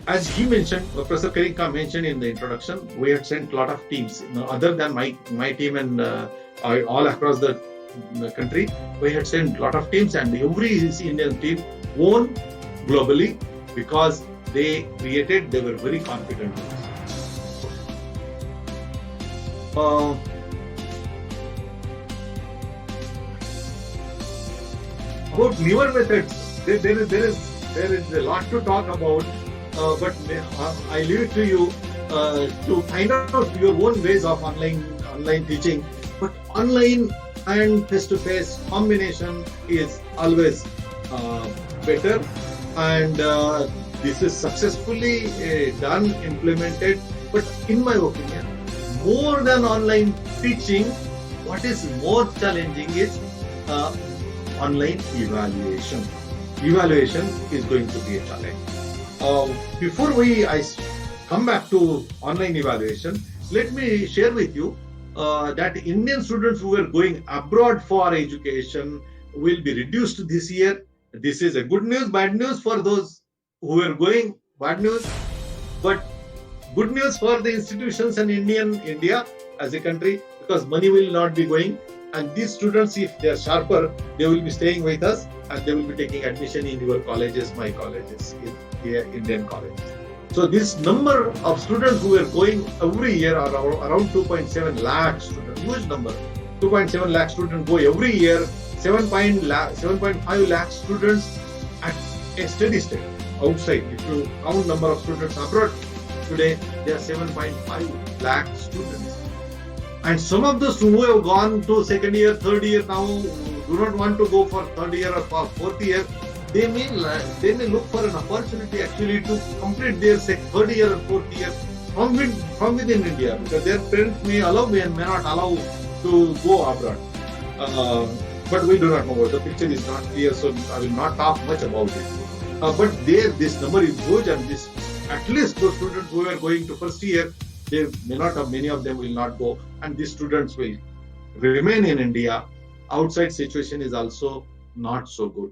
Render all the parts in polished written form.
as he mentioned, Professor Karinka mentioned in the introduction, we had sent a lot of teams, other than my team and all across the country. We had sent a lot of teams, and every Indian team won globally because they were very confident. Uh, about newer methods, there is a lot to talk about, but I leave it to you to find out your own ways of online teaching. But online and face-to-face combination is always better, and this is successfully done, implemented. But in my opinion, more than online teaching, what is more challenging is uh, online evaluation. Evaluation is going to be a challenge. Before I come back to online evaluation, let me share with you that Indian students who are going abroad for education will be reduced this year. This is a good news, bad news for those who are going, bad news, but good news for the institutions and India as a country, because money will not be going, and these students, if they are sharper, they will be staying with us and they will be taking admission in your colleges, my colleges, in Indian colleges. So this number of students who are going every year are around 2.7 lakh students, huge number. 2.7 lakh students go every year. 7.5 lakh students at a steady state outside. If you count number of students abroad, today there are 7.5 lakh students. And some of those who have gone to second year, third year now do not want to go for third year or for fourth year. They may look for an opportunity actually to complete their third year or fourth year from within India, because their parents may allow, may not allow to go abroad. But we do not know. The picture is not clear, so I will not talk much about it. But this number is huge, and this, at least those students who are going to first year, they may not have, many of them will not go, and these students will remain in India. Outside situation is also not so good.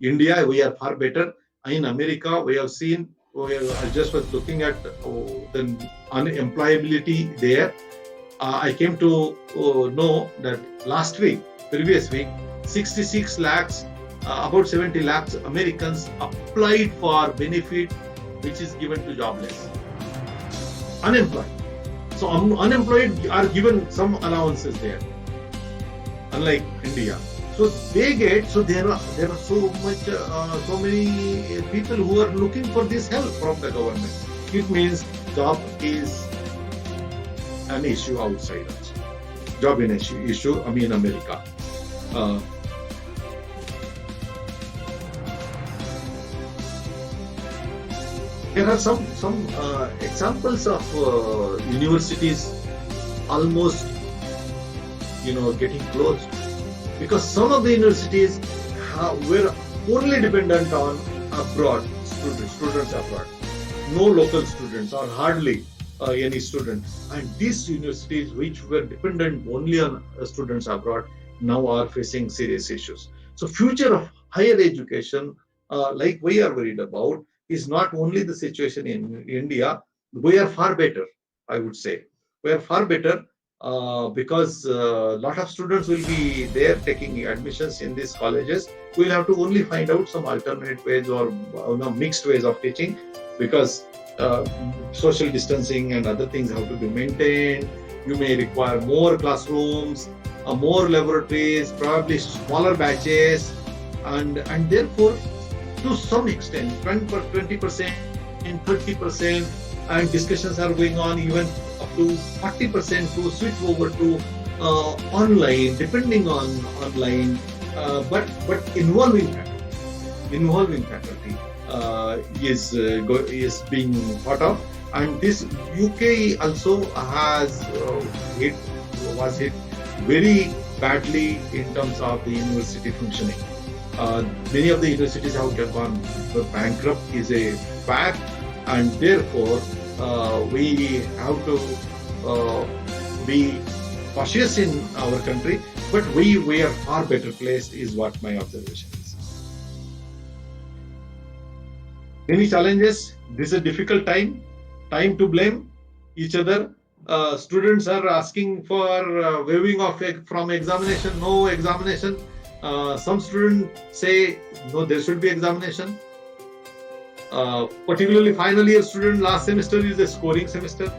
India, we are far better. In America, we have seen, I just was looking at the unemployability there. I came to know that previous week, 66 lakhs, about 70 lakhs Americans applied for benefit which is given to jobless. Unemployed. So unemployed are given some allowances there, unlike India. So they get, so there are so many people who are looking for this help from the government. It means job is an issue outside also. Job in issue, I mean America. There are some examples of universities almost getting closed, because some of the universities were only dependent on abroad students abroad, no local students or hardly any student. And these universities which were dependent only on students abroad now are facing serious issues. So future of higher education, like we are worried about, is not only the situation in India. We are far better, I would say. We are far better because a lot of students will be there taking admissions in these colleges. We'll have to only find out some alternate ways or mixed ways of teaching, because social distancing and other things have to be maintained. You may require more classrooms, more laboratories, probably smaller batches, and therefore, to some extent, 20%, 30%, and discussions are going on even up to 40% to switch over to online, depending on online, but involving faculty is being thought of. And this UK also was hit very badly in terms of the university functioning. Many of the universities have gone bankrupt is a fact, and therefore we have to be cautious in our country, but we are far better placed is what my observation is. Many challenges. This is a difficult time to blame each other. Students are asking for waiving of from examination, no examination. Some students say no, there should be examination. Particularly final year student, last semester is a scoring semester,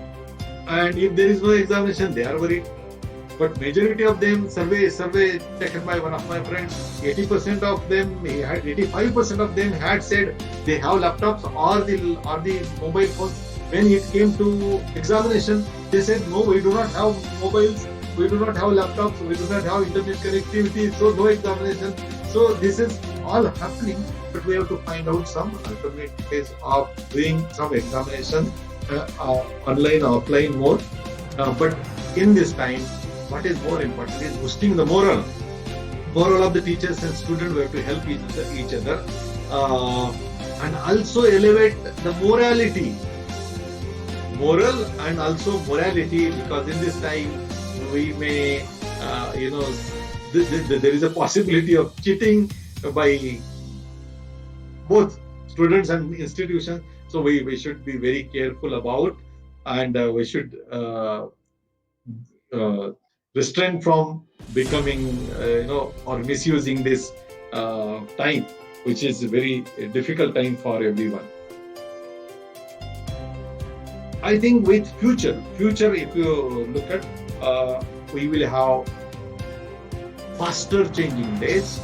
and if there is no examination, they are worried. But majority of them, survey taken by one of my friends, 80% of them, 85% of them had said they have laptops or the mobile phones. When it came to examination, they said no, we do not have mobiles, we do not have laptops, we do not have internet connectivity, so no examination. So this is all happening, but we have to find out some alternate ways of doing some examination, online, offline mode. But in this time, what is more important is boosting the moral of the teachers and students. We have to help each other, and also elevate the moral and also morality, because in this time we may there is a possibility of cheating by both students and institutions. So we should be very careful about, and we should restrain from becoming or misusing this time, which is a very difficult time for everyone. I think with future, if you look at, we will have faster changing days,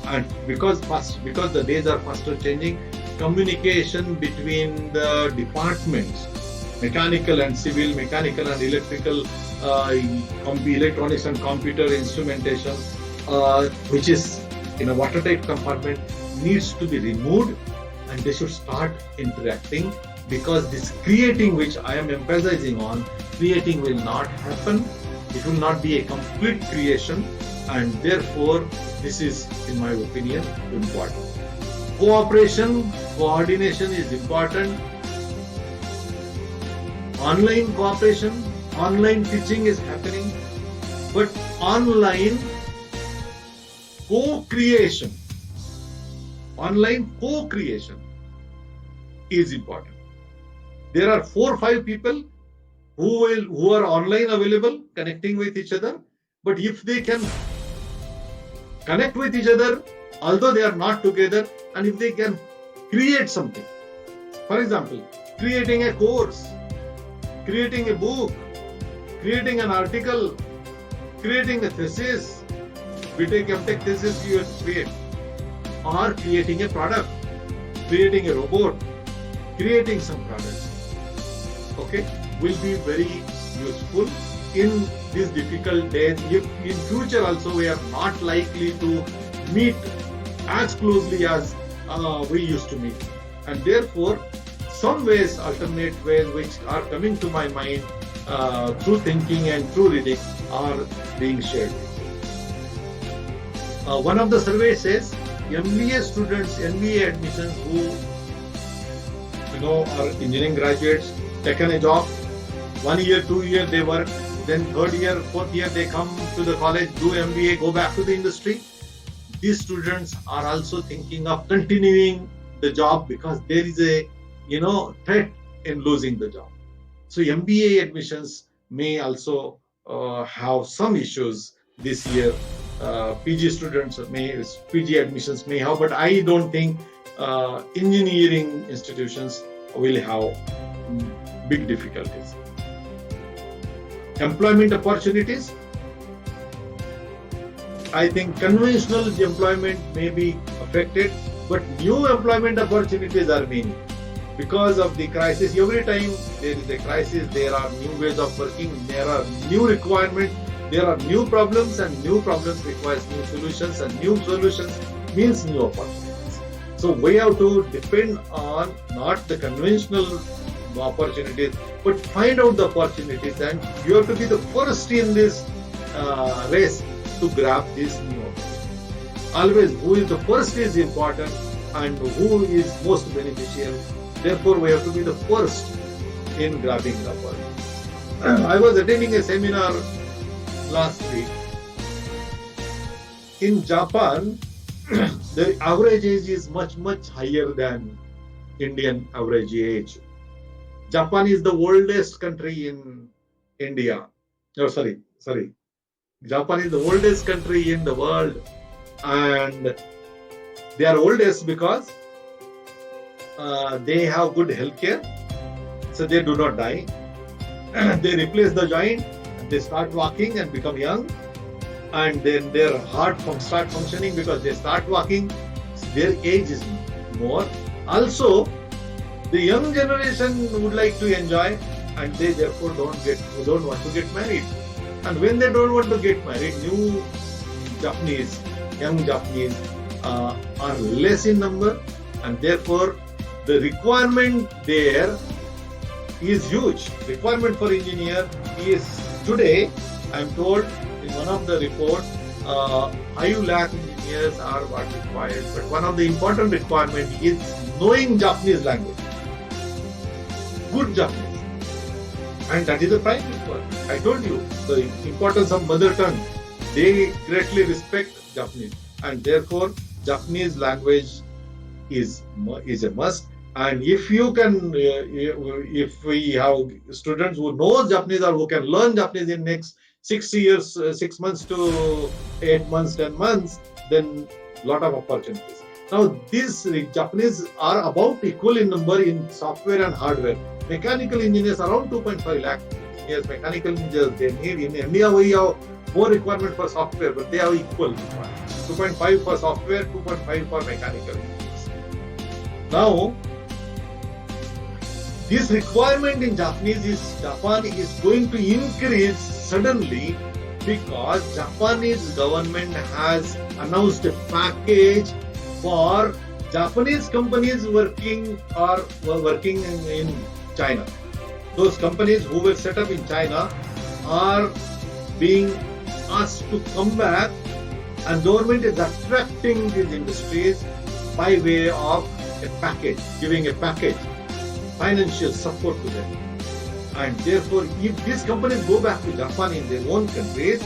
and because the days are faster changing, communication between the departments, mechanical and civil, mechanical and electrical, electronics and computer instrumentation, which is in a watertight compartment, needs to be removed, and they should start interacting, because this creating, which I am emphasizing on, creating will not happen. It will not be a complete creation, and therefore this is, in my opinion, important. Cooperation, coordination is important. Online cooperation, online teaching is happening, but online co-creation is important. There are 4 or 5 people who are online available, connecting with each other, but if they can connect with each other, although they are not together, and if they can create something, for example, creating a course, creating a book, creating an article, creating a thesis, BTech, MTech thesis you create, or creating a product, creating a robot, creating some products, okay, will be very useful in these difficult days. If in future also we are not likely to meet as closely as we used to meet, and therefore some ways, alternate ways which are coming to my mind through thinking and through reading are being shared. One of the surveys says MBA students, MBA admissions who are engineering graduates, taken a job, 1 year, 2 year they work, then 3rd year, 4th year they come to the college, do MBA, go back to the industry. These students are also thinking of continuing the job, because there is a threat in losing the job. So MBA admissions may also have some issues this year. PG admissions may have, but I don't think engineering institutions will have big difficulties. Employment opportunities. I think conventional employment may be affected, but new employment opportunities are many. Because of the crisis, every time there is a crisis, there are new ways of working, there are new requirements, there are new problems, and new problems requires new solutions, and new solutions means new opportunities. So we have to depend on not the conventional opportunities, but find out the opportunities, and you have to be the first in this race to grab this new opportunity. Always, who is the first is important, and who is most beneficial. Therefore, we have to be the first in grabbing the opportunity. I was attending a seminar last week. In Japan, the average age is much higher than Indian average age. Japan is the oldest country in India. Oh, sorry. Japan is the oldest country in the world, and they are oldest because they have good healthcare, so they do not die. They replace the joint, they start walking and become young, and then their heart start functioning because they start walking. Their age is more. Also, the young generation would like to enjoy, and they therefore don't want to get married. And when they don't want to get married, young Japanese are less in number, and therefore the requirement there is huge. Requirement for engineer is today, I'm told in one of the reports, 5 lakh engineers are what required. But one of the important requirement is knowing Japanese language, good Japanese, and that is the prime requirement. I told you the importance of mother tongue. They greatly respect Japanese, and therefore Japanese language is a must. And if you can, if we have students who know Japanese or who can learn Japanese in next 6 years, 6 months to 8 months, 10 months, then lot of opportunities. Now, these Japanese are about equal in number in software and hardware. Mechanical engineers around 2.5 lakh engineers, mechanical engineers they need. In India, we have more requirement for software, but they have equal requirement. 2.5 for software, 2.5 for mechanical engineers. Now, this requirement in Japan is going to increase suddenly because Japanese government has announced a package for Japanese companies working in China. Those companies who were set up in China are being asked to come back, and government is attracting these industries by way of a package, giving a package, financial support to them. And therefore, if these companies go back to Japan in their own countries,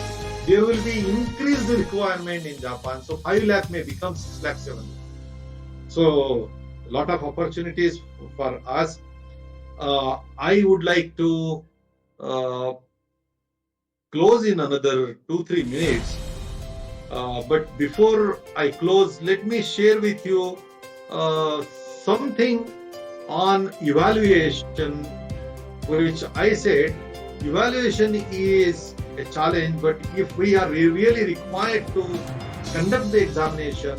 there will be increased requirement in Japan. So 5 lakh may become 6 lakh, 7 lakh. So a lot of opportunities for us. I would like to close in another 2-3 minutes. But before I close, let me share with you something on evaluation, which I said evaluation is a challenge, but if we are really required to conduct the examination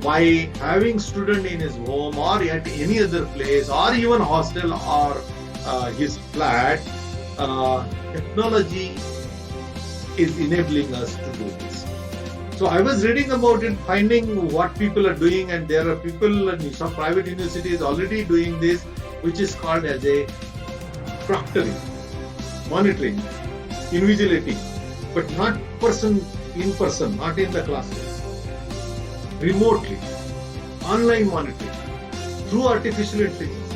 by having student in his home or at any other place or even hostel or his flat, technology is enabling us to do this. So I was reading about it, finding what people are doing, and there are people in some private universities already doing this, which is called as a proctoring, monitoring, invigilating, but not in person, not in the classroom, remotely, online monitoring, through artificial intelligence,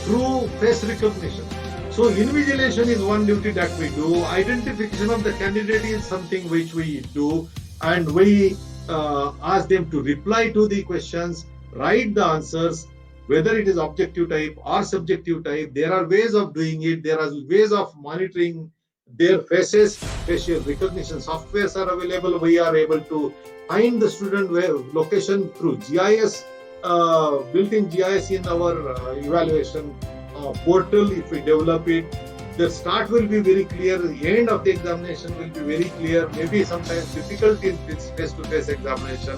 through face recognition. So invigilation is one duty that we do. Identification of the candidate is something which we do, and we ask them to reply to the questions, write the answers, whether it is objective type or subjective type. There are ways of doing it. There are ways of monitoring their faces. Facial recognition softwares are available. We are able to find the student location through GIS, built-in GIS in our evaluation portal. If we develop it, the start will be very clear, the end of the examination will be very clear. Maybe sometimes difficult in face-to-face examination.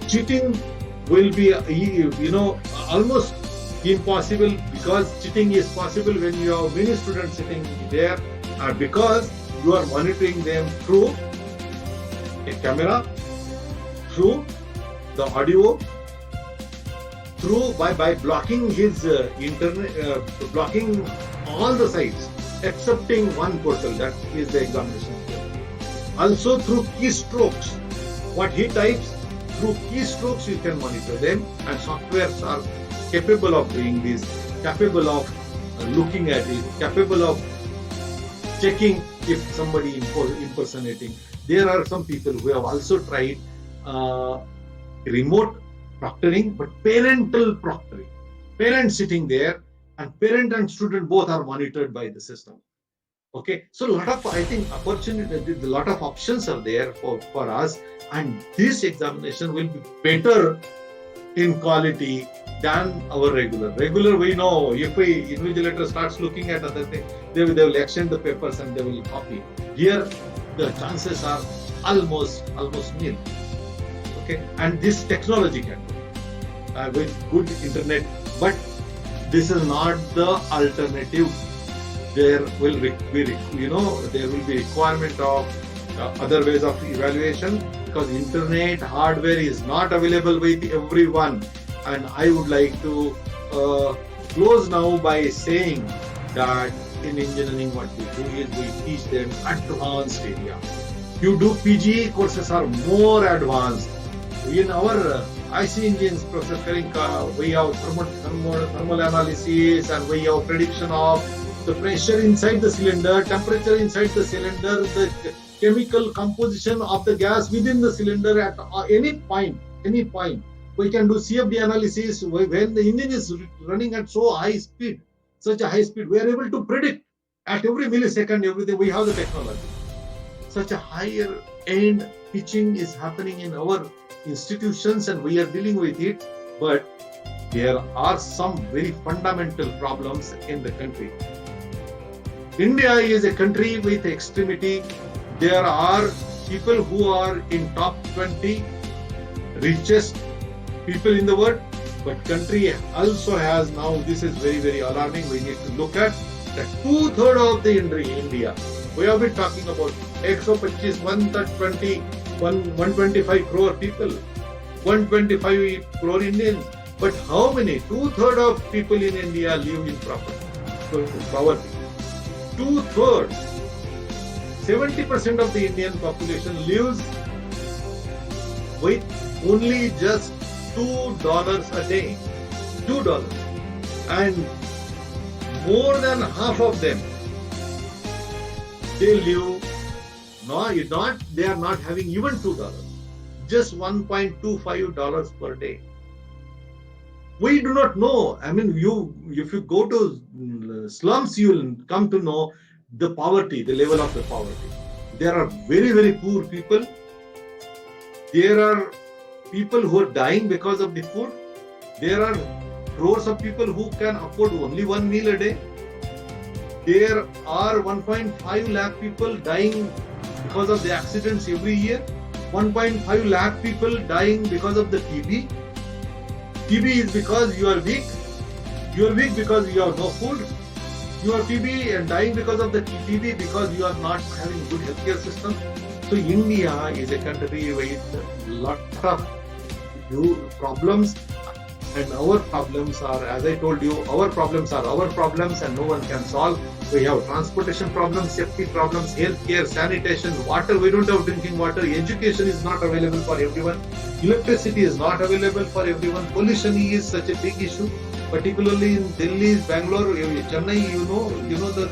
Cheating will be, almost impossible, because cheating is possible when you have many students sitting there, because you are monitoring them through a camera, through the audio, through by blocking his internet, blocking all the sites excepting one portal, that is the examination portal. Also through keystrokes, what he types, through keystrokes you can monitor them, and softwares are capable of doing this, capable of looking at it, capable of checking if somebody impersonating. There are some people who have also tried remote proctoring, but parental proctoring. Parents sitting there, and parent and student both are monitored by the system. Okay, so a lot of, I think, opportunity, a lot of options are there for us, and this examination will be better in quality than our regular. Regular, we know if we invigilator starts looking at other things, they will exchange the papers and they will copy. Here, the chances are almost nil. Okay, and this technology can do with good internet, but this is not the alternative. There will be, there will be requirement of other ways of evaluation, because internet hardware is not available with everyone. And I would like to close now by saying that in engineering what we do is we teach them advanced area. You do PG courses are more advanced. In our IC engines, Professor Karinka, we have thermal analysis, and we have prediction of the pressure inside the cylinder, temperature inside the cylinder, the chemical composition of the gas within the cylinder at any point. We can do CFD analysis when the engine is running at so high speed, such a high speed. We are able to predict at every millisecond everything. We have the technology. Such a higher end pitching is happening in our institutions, and we are dealing with it. But there are some very fundamental problems in the country. India is a country with extremity. There are people who are in top 20 richest people in the world, but country also has now, this is very, very alarming. We need to look at that 2/3 of the India. We have been talking about 125 crore people, 125 crore Indians. But how many? 2/3 of people in India live in poverty. 2/3. 70% of the Indian population lives with only just $2 a day. $2. And more than half of them, they live, they are not having even $2. Just $1.25 per day. We do not know. I mean, if you go to slums, you will come to know the poverty, the level of the poverty. There are very, very poor people. There are people who are dying because of the food. There are crores of people who can afford only one meal a day. There are 1.5 lakh people dying because of the accidents every year. 1.5 lakh people dying because of the TB. TB is because you are weak. You are weak because you have no food. You are TB and dying because of the TB because you are not having good healthcare system. So India is a country with a lot of problems, and our problems are, as I told you, our problems are our problems and no one can solve. We have transportation problems, safety problems, healthcare, sanitation, water. We don't have drinking water. Education is not available for everyone. Electricity is not available for everyone. Pollution is such a big issue, particularly in Delhi, Bangalore, Chennai. You know the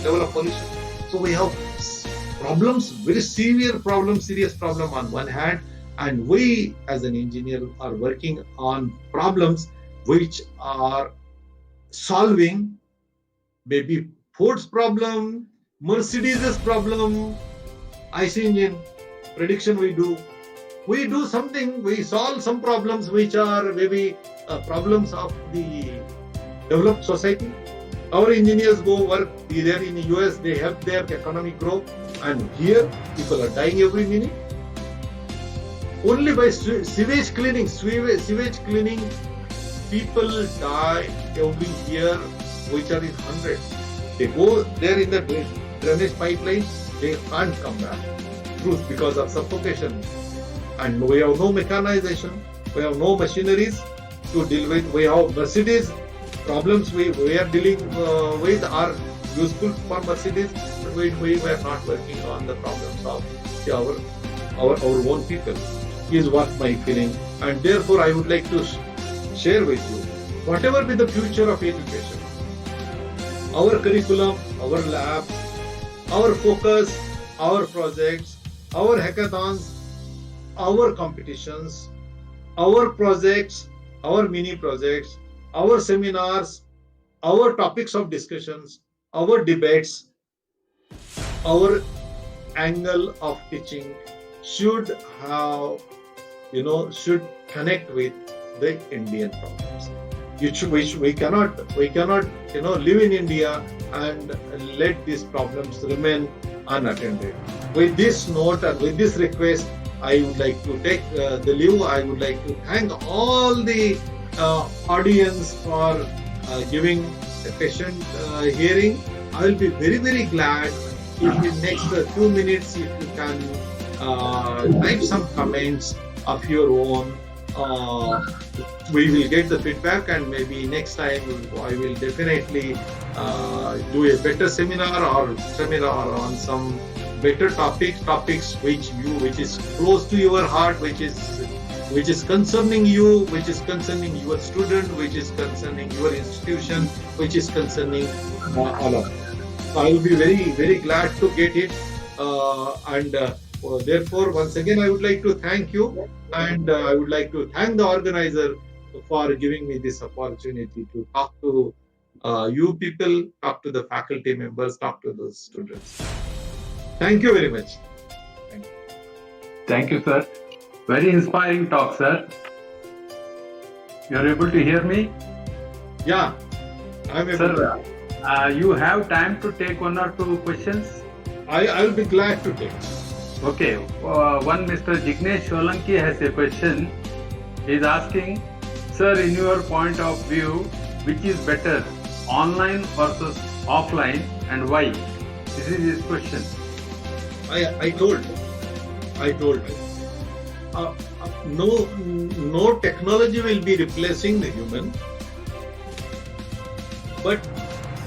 level of pollution. So we have problems, very severe problems, serious problem on one hand, and we as an engineer are working on problems which are solving maybe Ford's problem, Mercedes' problem, IC engine prediction we do something, we solve some problems which are maybe problems of the developed society. Our engineers go work there in the US, they help their economy grow, and here people are dying every minute. Only by sewage cleaning, people die every year, which are in hundreds. They go there in the drainage pipeline, they can't come back. Truth, because of suffocation. And we have no mechanization, we have no machineries to deal with. We have Mercedes problems we are dealing with are useful for Mercedes, but we were not working on the problems of our own people, is what my feeling. And therefore I would like to share with you, whatever be the future of education, our curriculum, our lab, our focus, our projects, our hackathons, our competitions, our projects, our mini projects, our seminars, our topics of discussions, our debates, our angle of teaching should have, should connect with the Indian problems. We cannot, live in India and let these problems remain unattended. With this note and with this request, I would like to take the leave. I would like to thank all the audience for giving a patient hearing. I will be very, very glad if in next 2 minutes if you can type some comments of your own. We will get the feedback, and maybe next time I will definitely do a better seminar on some better topics which is close to your heart, which is concerning you, which is concerning your student, which is concerning your institution, which is concerning all of us. So I will be very, very glad to get it, and therefore once again I would like to thank you, and I would like to thank the organizer for giving me this opportunity to talk to you people, talk to the faculty members, talk to the students. Thank you very much. Thank you, sir. Very inspiring talk, sir. You are able to hear me? Yeah, I'm able to. Sir, you have time to take 1 or 2 questions? I will be glad to take. Okay. One Mr. Jignesh Solanki has a question. He is asking, sir, in your point of view, which is better, online versus offline, and why? This is his question. I told. No technology will be replacing the human, but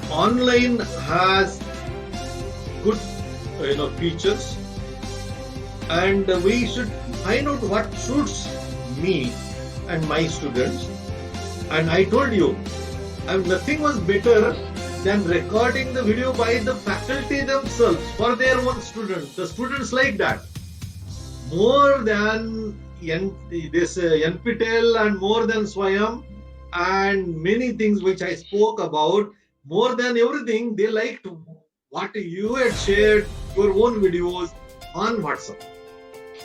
online has good, features, and we should find out what suits me and my students. And I told you, nothing was better than recording the video by the faculty themselves for their own students. The students like that more than this NPTEL and more than Swayam and many things which I spoke about. More than everything, they liked what you had shared, your own videos on WhatsApp.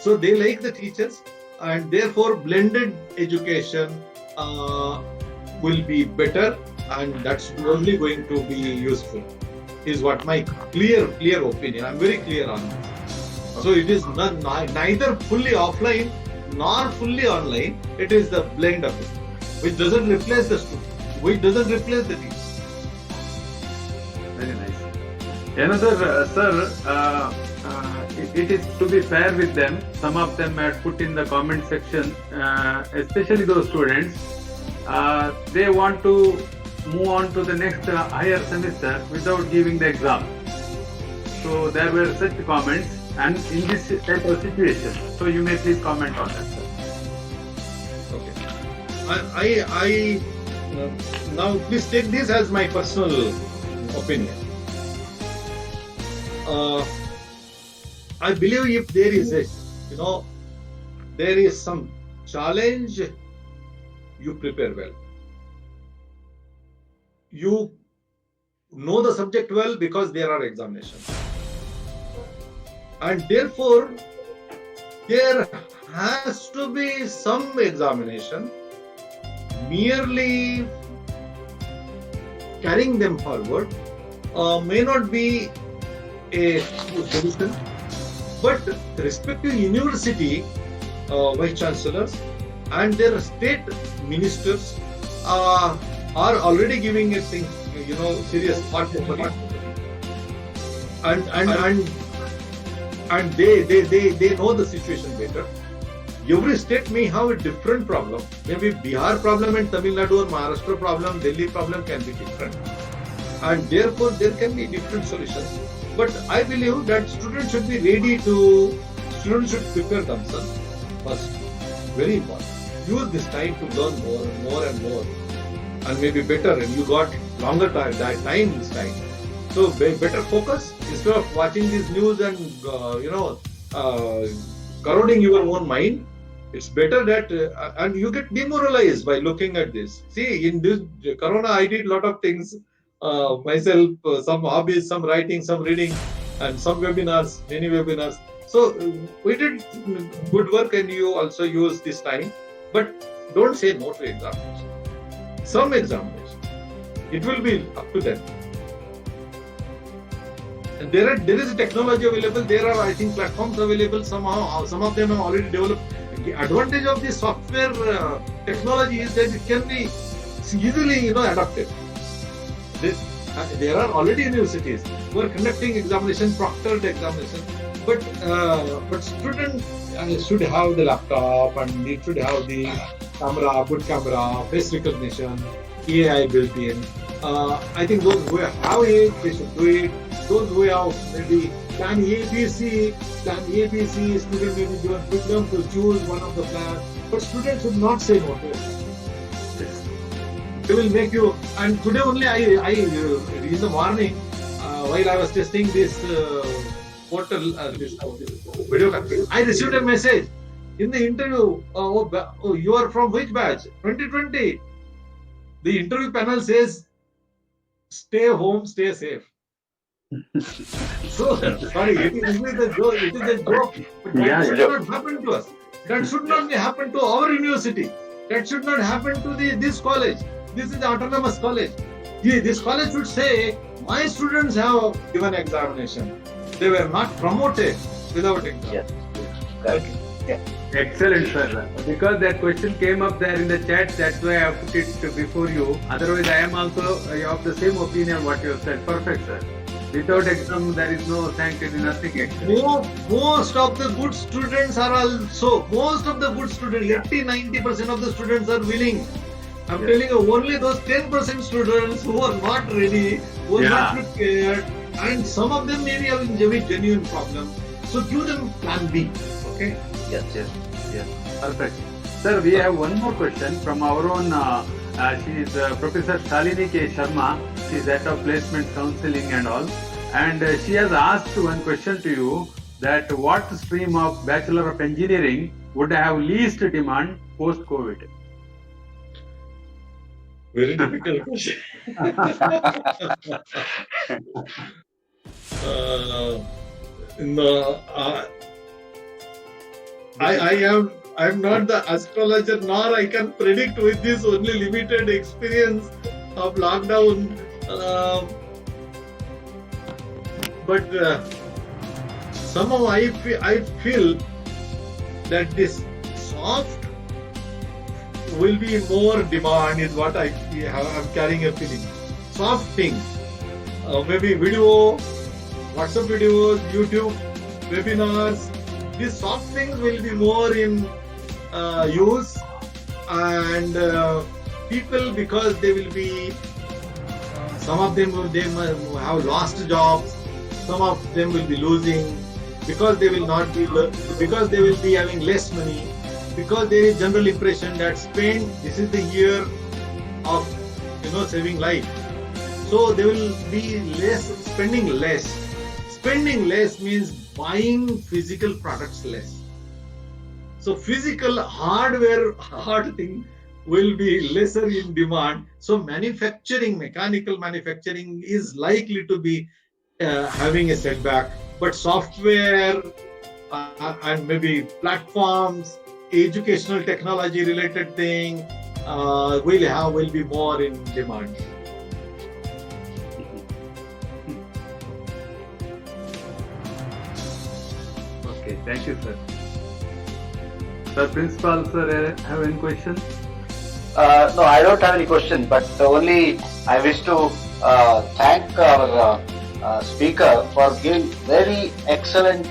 So they like the teachers, and therefore blended education will be better, and that's only going to be useful, is what my clear opinion. I'm very clear on this. So it is neither fully offline nor fully online. It is the blend of it, which doesn't replace the student, which doesn't replace the teacher. Very nice. Another, sir, it is to be fair with them. Some of them had put in the comment section, especially those students, they want to move on to the next higher semester without giving the exam. So there were such comments, and in this type of situation. So you may please comment on that, sir. Okay. I now please take this as my personal opinion. I believe if there is there is some challenge, you prepare well. You know the subject well because there are examinations. And therefore, there has to be some examination. Merely carrying them forward may not be a solution, but the respective university vice chancellors and their state ministers are already giving a thing, serious thought for it. And they know the situation better. Every state may have a different problem. Maybe Bihar problem and Tamil Nadu or Maharashtra problem, Delhi problem can be different. And therefore there can be different solutions. But I believe that students should should prepare themselves first. Very important. Use this time to learn more and more. And maybe better, and you got longer time this time. So better focus instead of watching this news and corroding your own mind. It's better that, and you get demoralized by looking at this. See, in this Corona, I did a lot of things myself, some hobbies, some writing, some reading, and some webinars, many webinars. So we did good work, and you also use this time. But don't say no to examination. Some examination, it will be up to them. And there is technology available. There are, I think, platforms available. Somehow, some of them have already developed. The advantage of the software technology is that it can be easily, adapted. There are already universities who are conducting examination, proctored examination, but students should have the laptop and it should have the camera, good camera, face recognition, AI built in. I think those who have it, they should do it. Those who have maybe plan ABC, student may be given freedom to choose one of the plans, but students should not say no to it. They will make you. And today only I in the morning while I was testing this portal, this video conference, I received a message in the interview. Oh, you are from which batch? 2020. The interview panel says, "Stay home, stay safe." So sorry, it is a joke. It is a joke. But that should not happen to us. That should not happen to our university. That should not happen to this college. This is the autonomous college. This college should say, my students have given examination. They were not promoted without exam. Yes. Correct. Yeah. Excellent, sir. Because that question came up there in the chat, that's why I put it before you. Otherwise, I am also of the same opinion what you have said. Perfect, sir. Without exam, there is no sanctity, nothing actually. Most of the good students are also, 80-90% of the students are willing. I'm telling you, only those 10% students who are not ready, who are not prepared, and some of them may be having very genuine problem. So give them plan B. Okay? Yes. Perfect. Sir, we have one more question from our own. She is Professor Shalini K. Sharma. She is head of placement counseling and all. And she has asked one question to you, that what stream of Bachelor of Engineering would have least demand post-COVID? Very difficult question. I'm not the astrologer, nor I can predict with this only limited experience of lockdown. But somehow I feel that this soft will be more demand is what I'm carrying a feeling. Soft things, maybe video, WhatsApp videos, YouTube, webinars. These soft things will be more in use, and people, because they will be, some of them they have lost jobs, some of them will be losing, because they will not be, because they will be having less money, because there is general impression that this is the year of saving life. So they will be spending less. Spending less means buying physical products less. So physical hard thing will be lesser in demand. So mechanical manufacturing is likely to be having a setback. But software and maybe platforms, educational technology related thing will be more in demand. Okay, thank you, sir. Sir, Principal, sir, have any question? No, I don't have any question, but only I wish to thank our speaker for giving very excellent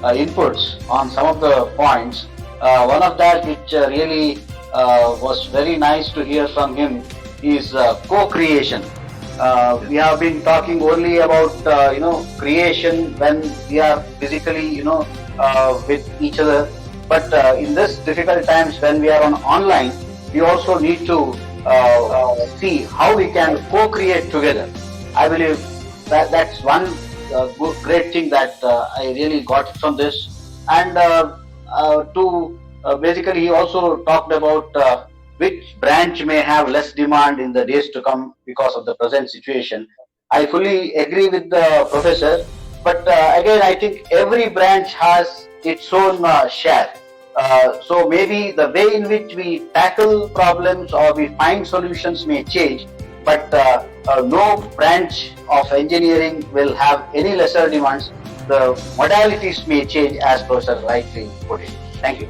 inputs on some of the points. One of that which really was very nice to hear from him is co-creation. We have been talking only about creation when we are physically with each other, but in this difficult times when we are online, we also need to see how we can co-create together. I believe that's one great thing that I really got from this. And to basically he also talked about which branch may have less demand in the days to come because of the present situation. I fully agree with the professor, but again, I think every branch has its own share. So maybe the way in which we tackle problems or we find solutions may change, but no branch of engineering will have any lesser demands. The modalities may change, as Professor rightly put it. Thank you.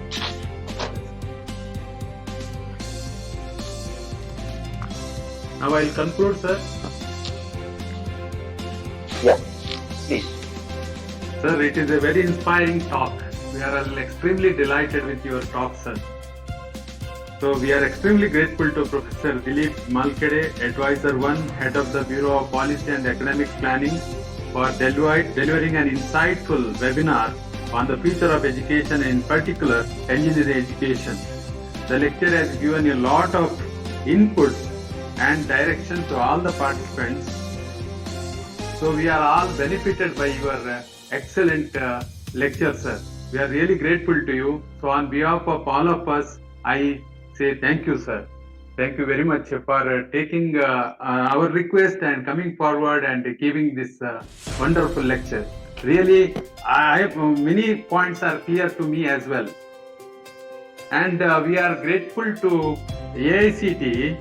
Now I'll conclude, sir. Yeah, please. Sir, it is a very inspiring talk. We are extremely delighted with your talk, sir. So we are extremely grateful to Professor Dilip Malkade, Advisor 1, Head of the Bureau of Policy and Academic Planning, for delivering an insightful webinar on the future of education, in particular engineering education. The lecture has given a lot of inputs and direction to all the participants. So we are all benefited by your excellent lecture, sir. We are really grateful to you. So on behalf of all of us, I say thank you, sir. Thank you very much for taking our request and coming forward and giving this wonderful lecture. Really, many points are clear to me as well. And we are grateful to AICTE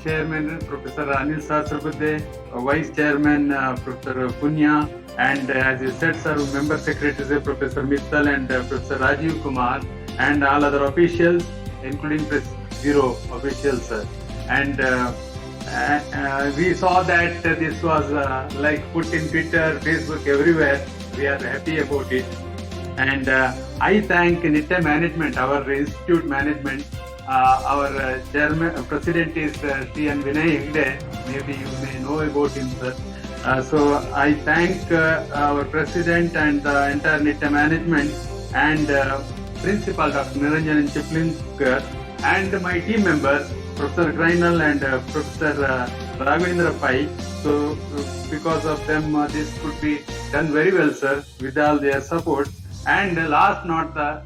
Chairman Professor Anil Sahasrabudhe, Vice Chairman Professor Punya, and as you said, sir, Member Secretaries Professor Mittal and Professor Rajiv Kumar, and all other officials, including Press Bureau officials, sir. And we saw that this was like put in Twitter, Facebook, everywhere. We are happy about it. And I thank NITTE management, our institute management. Our chairman, president is Sri N. Vinay Hegde. Maybe you may know about him, sir. So I thank our president and the entire NITTE management and principal Dr. Niranjan Chiplinkar and my team members, Professor Grainal and Professor Raghavendra Pai. So because of them, this could be done very well, sir, with all their support. And last not the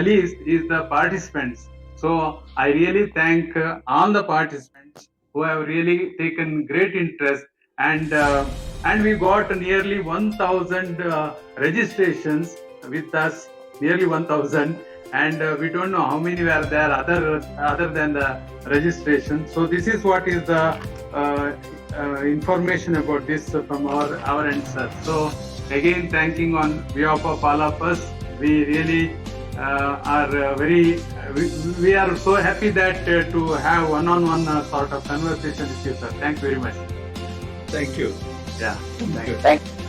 least, is the participants. So I really thank all the participants who have really taken great interest, and we got nearly 1,000 registrations with us, nearly 1,000, and we don't know how many were there other than the registration. So this is what is the information about this from our end, sir. So again, thanking on behalf of all of us. We really are we are so happy that to have one-on-one sort of conversation with you, sir. Thank you very much. Thank you. Yeah. Thank you. Thank you.